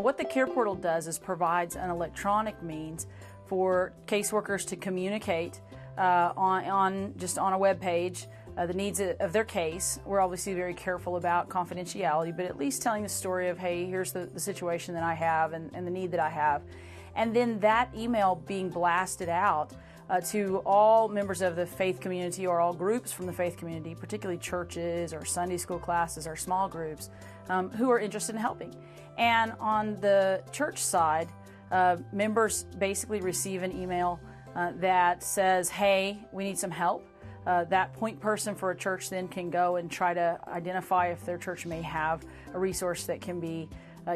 What the CarePortal does is provides an electronic means for caseworkers to communicate just on a web page the needs of their case. We're obviously very careful about confidentiality, but at least telling the story of, hey, here's the situation that I have and the need that I have. And then that email being blasted out to all members of the faith community or all groups from the faith community, particularly churches or Sunday school classes or small groups who are interested in helping. And on the church side, members basically receive an email that says, hey, we need some help. That point person for a church then can go and try to identify if their church may have a resource that can be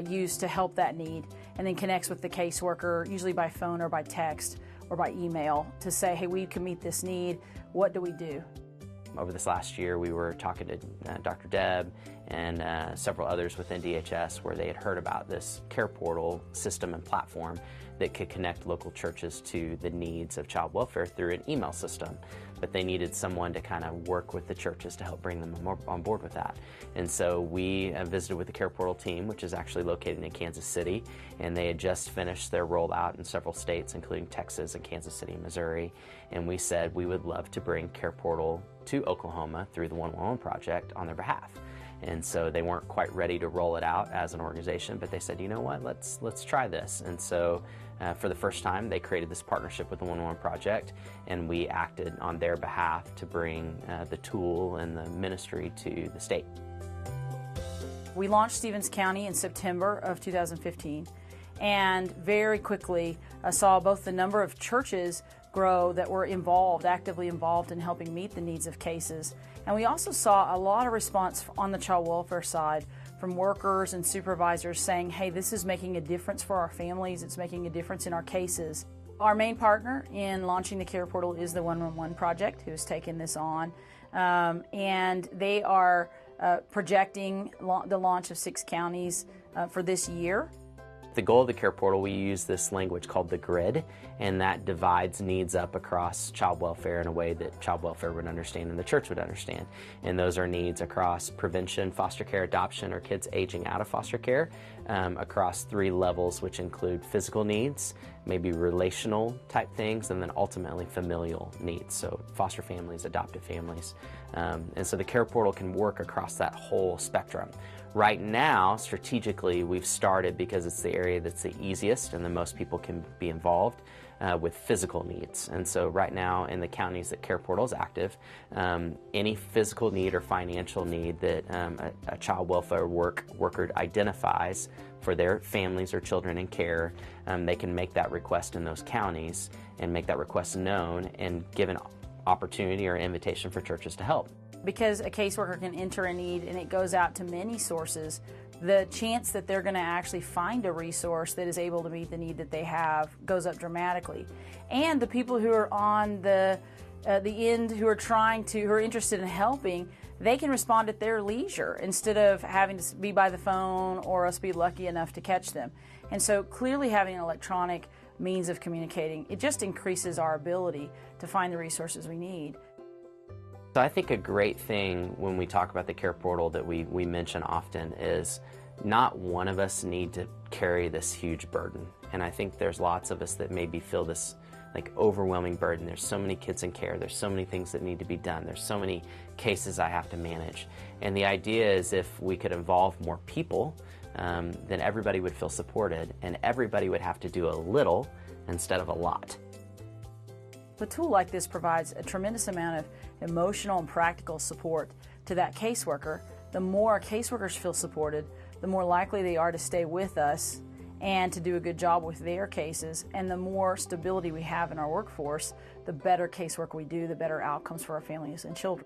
used to help that need, and then connects with the caseworker, usually by phone or by text or by email, to say, hey, we can meet this need. What do we do? Over this last year, we were talking to Dr. Deb and several others within DHS where they had heard about this CarePortal system and platform that could connect local churches to the needs of child welfare through an email system. But they needed someone to kind of work with the churches to help bring them on board with that. And so we visited with the CarePortal team, which is actually located in Kansas City, and they had just finished their rollout in several states, including Texas and Kansas City, Missouri. And we said we would love to bring CarePortal to Oklahoma through the 111 Project on their behalf. And so they weren't quite ready to roll it out as an organization, but they said, you know what, let's try this. And so for the first time, they created this partnership with the 111 Project, and we acted on their behalf to bring the tool and the ministry to the state. We launched Stevens County in September of 2015, and very quickly saw both the number of churches grow that were actively involved in helping meet the needs of cases. And we also saw a lot of response on the child welfare side from workers and supervisors saying, hey, this is making a difference for our families, it's making a difference in our cases. Our main partner in launching the CarePortal is the 111 Project, who has taken this on, and they are projecting the launch of 6 counties for this year. The goal of the CarePortal, we use this language called the grid, and that divides needs up across child welfare in a way that child welfare would understand and the church would understand. And those are needs across prevention, foster care, adoption, or kids aging out of foster care, across 3 levels, which include physical needs, maybe relational type things, and then ultimately familial needs, so foster families, adoptive families. And so the CarePortal can work across that whole spectrum. Right now, strategically, we've started, because it's the area that's the easiest and the most people can be involved, with physical needs. And so right now in the counties that CarePortal is active, any physical need or financial need that a child welfare worker identifies for their families or children in care, they can make that request in those counties and make that request known and give an opportunity or invitation for churches to help. Because a caseworker can enter a need and it goes out to many sources, the chance that they're going to actually find a resource that is able to meet the need that they have goes up dramatically. And the people who are on the end, who are interested in helping, they can respond at their leisure instead of having to be by the phone or us be lucky enough to catch them. And so clearly having an electronic means of communicating, it just increases our ability to find the resources we need. So I think a great thing when we talk about the CarePortal that we mention often is not one of us need to carry this huge burden. And I think there's lots of us that maybe feel this like overwhelming burden. There's so many kids in care, there's so many things that need to be done, there's so many cases I have to manage. And the idea is if we could involve more people, then everybody would feel supported and everybody would have to do a little instead of a lot. A tool like this provides a tremendous amount of emotional and practical support to that caseworker. The more our caseworkers feel supported, the more likely they are to stay with us and to do a good job with their cases. And the more stability we have in our workforce, the better casework we do, the better outcomes for our families and children.